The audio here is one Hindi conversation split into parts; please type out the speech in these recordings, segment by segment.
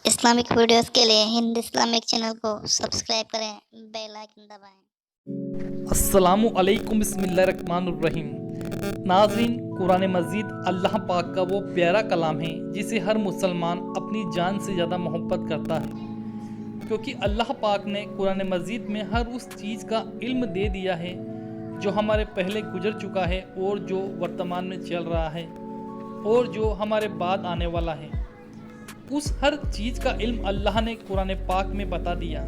इस्लामिक वीडियोस के लिए हिंद इस्लामिक चैनल को सब्सक्राइब करें, बेल आइकन दबाएं। अस्सलामु अलैकुम बिस्मिल्लाहिर्रहमानिर्रहीम। नाज़रीन, कुरान मजीद अल्लाह पाक का वो प्यारा कलाम है जिसे हर मुसलमान अपनी जान से ज़्यादा मोहब्बत करता है, क्योंकि अल्लाह पाक ने कुरान मजीद में हर उस चीज़ का इल्म दे दिया है जो हमारे पहले गुजर चुका है और जो वर्तमान में चल रहा है और जो हमारे बाद आने वाला है। उस हर चीज़ का इल्म अल्लाह ने कुरान पाक में बता दिया।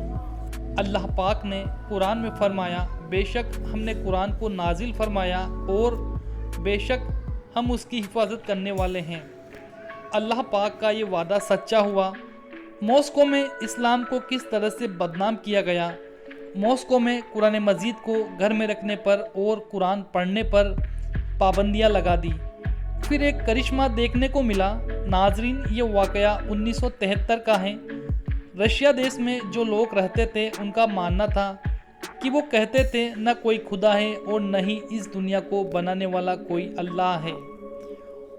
अल्लाह पाक ने कुरान में फरमाया, बेशक हमने कुरान को नाजिल फरमाया और बेशक हम उसकी हिफाजत करने वाले हैं। अल्लाह पाक का ये वादा सच्चा हुआ। मॉस्को में इस्लाम को किस तरह से बदनाम किया गया, मॉस्को में कुरान मजीद को घर में रखने पर और कुरान पढ़ने पर पाबंदियां लगा दी। फिर एक करिश्मा देखने को मिला। नाजरीन, ये वाक़या 1973 का है। रशिया देश में जो लोग रहते थे उनका मानना था कि वो कहते थे न कोई खुदा है और न ही इस दुनिया को बनाने वाला कोई अल्लाह है।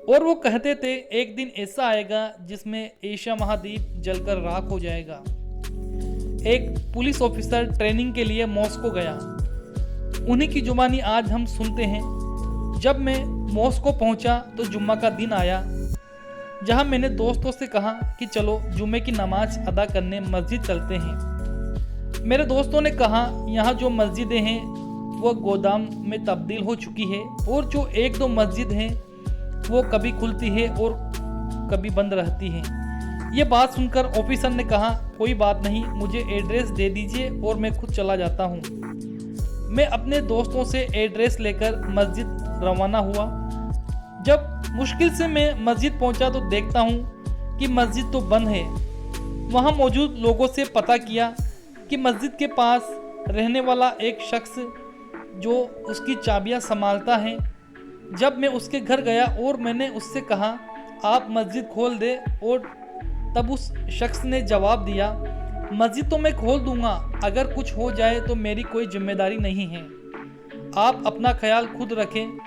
और वो कहते थे एक दिन ऐसा आएगा जिसमें एशिया महाद्वीप जलकर राख हो जाएगा। एक पुलिस ऑफिसर ट्रेनिंग के लिए मॉस्को गया। उन्हीं की जुबानी आज हम सुनते हैं। जब मैं मॉस्को पहुंचा तो जुम्मा का दिन आया, जहां मैंने दोस्तों से कहा कि चलो जुम्मे की नमाज अदा करने मस्जिद चलते हैं। मेरे दोस्तों ने कहा यहाँ जो मस्जिदें हैं वो गोदाम में तब्दील हो चुकी है और जो एक दो मस्जिद हैं वो कभी खुलती है और कभी बंद रहती है। ये बात सुनकर ऑफिसर ने कहा, कोई बात नहीं, मुझे एड्रेस दे दीजिए और मैं खुद चला जाता हूँ। मैं अपने दोस्तों से एड्रेस लेकर मस्जिद रवाना हुआ। जब मुश्किल से मैं मस्जिद पहुंचा तो देखता हूं कि मस्जिद तो बंद है। वहां मौजूद लोगों से पता किया कि मस्जिद के पास रहने वाला एक शख्स जो उसकी चाबियां संभालता है। जब मैं उसके घर गया और मैंने उससे कहा आप मस्जिद खोल दे, और तब उस शख्स ने जवाब दिया, मस्जिद तो मैं खोल दूंगा, अगर कुछ हो जाए तो मेरी कोई जिम्मेदारी नहीं है, आप अपना ख्याल खुद रखें।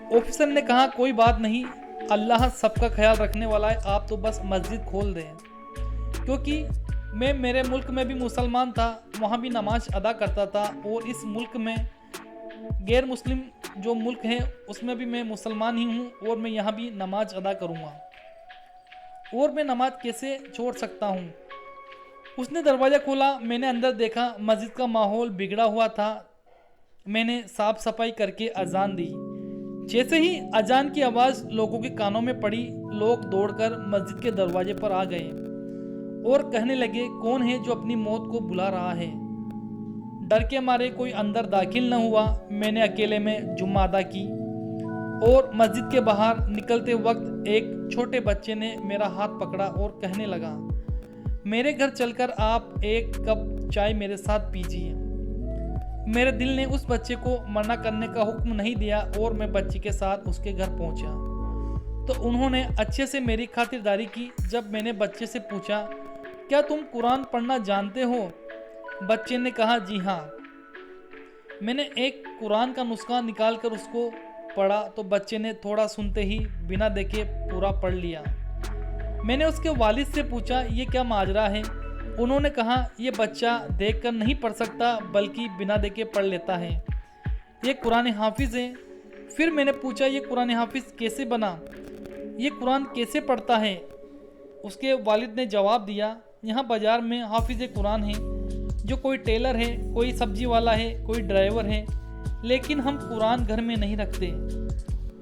ऑफिसर ने कहा कोई बात नहीं, अल्लाह सबका ख्याल रखने वाला है, आप तो बस मस्जिद खोल दें। क्योंकि मैं मेरे मुल्क में भी मुसलमान था, वहाँ भी नमाज अदा करता था, और इस मुल्क में गैर मुस्लिम जो मुल्क है उसमें भी मैं मुसलमान ही हूँ और मैं यहाँ भी नमाज अदा करूँगा, और मैं नमाज कैसे छोड़ सकता हूँ। उसने दरवाज़ा खोला, मैंने अंदर देखा मस्जिद का माहौल बिगड़ा हुआ था। मैंने साफ सफाई करके अजान दी। जैसे ही अजान की आवाज़ लोगों के कानों में पड़ी, लोग दौड़कर मस्जिद के दरवाजे पर आ गए और कहने लगे कौन है जो अपनी मौत को बुला रहा है। डर के मारे कोई अंदर दाखिल न हुआ। मैंने अकेले में जुम्मा अदा की और मस्जिद के बाहर निकलते वक्त एक छोटे बच्चे ने मेरा हाथ पकड़ा और कहने लगा, मेरे घर चलकर आप एक कप चाय मेरे साथ पीजिए। मेरे दिल ने उस बच्चे को मना करने का हुक्म नहीं दिया और मैं बच्चे के साथ उसके घर पहुंचा तो उन्होंने अच्छे से मेरी खातिरदारी की। जब मैंने बच्चे से पूछा, क्या तुम कुरान पढ़ना जानते हो? बच्चे ने कहा, जी हाँ। मैंने एक कुरान का नुस्खा निकाल कर उसको पढ़ा तो बच्चे ने थोड़ा सुनते ही बिना देखे पूरा पढ़ लिया। मैंने उसके वालिद से पूछा, ये क्या माजरा है? उन्होंने कहा, ये बच्चा देखकर नहीं पढ़ सकता बल्कि बिना देखे पढ़ लेता है, ये कुरान हाफिज़ है। फिर मैंने पूछा, ये कुरान हाफिज़ कैसे बना, ये कुरान कैसे पढ़ता है? उसके वालिद ने जवाब दिया, यहाँ बाज़ार में हाफिज़ कुरान है जो कोई टेलर है, कोई सब्जी वाला है, कोई ड्राइवर है, लेकिन हम कुरान घर में नहीं रखते,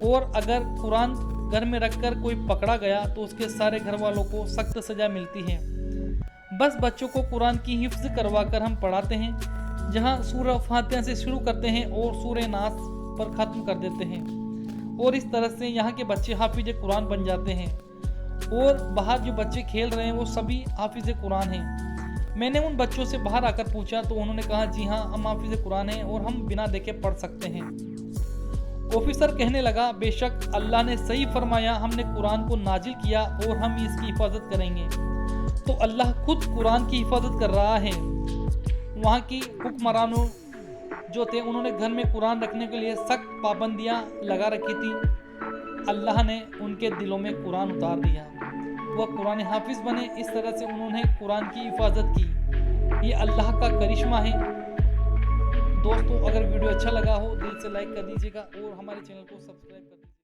और अगर कुरान घर में रखकर कोई पकड़ा गया तो उसके सारे घर वालों को सख्त सज़ा मिलती है। बस बच्चों को कुरान की हिफ्ज़ करवाकर हम पढ़ाते हैं, जहां सूरह फातिहा से शुरू करते हैं और सूरह नास पर ख़त्म कर देते हैं, और इस तरह से यहाँ के बच्चे हाफिज़ कुरान बन जाते हैं। और बाहर जो बच्चे खेल रहे हैं वो सभी हाफिज़ कुरान हैं। मैंने उन बच्चों से बाहर आकर पूछा तो उन्होंने कहा, जी हाँ, हम हाफिज़ कुरान हैं और हम बिना देखे पढ़ सकते हैं। ऑफिसर कहने लगा, बेशक अल्लाह ने सही फरमाया, हमने कुरान को नाजिल किया और हम इसकी हिफाजत करेंगे। तो अल्लाह खुद कुरान की हिफाजत कर रहा है। वहाँ की हुक्मरानों जो थे उन्होंने घर में कुरान रखने के लिए सख्त पाबंदियाँ लगा रखी थी। अल्लाह ने उनके दिलों में कुरान उतार दिया। वह कुरान हाफिज बने। इस तरह से उन्होंने कुरान की हिफाजत की। ये अल्लाह का करिश्मा है। दोस्तों, अगर वीडियो अच्छा लगा हो दिल से लाइक कर दीजिएगा और हमारे चैनल को सब्सक्राइब कर दीजिएगा।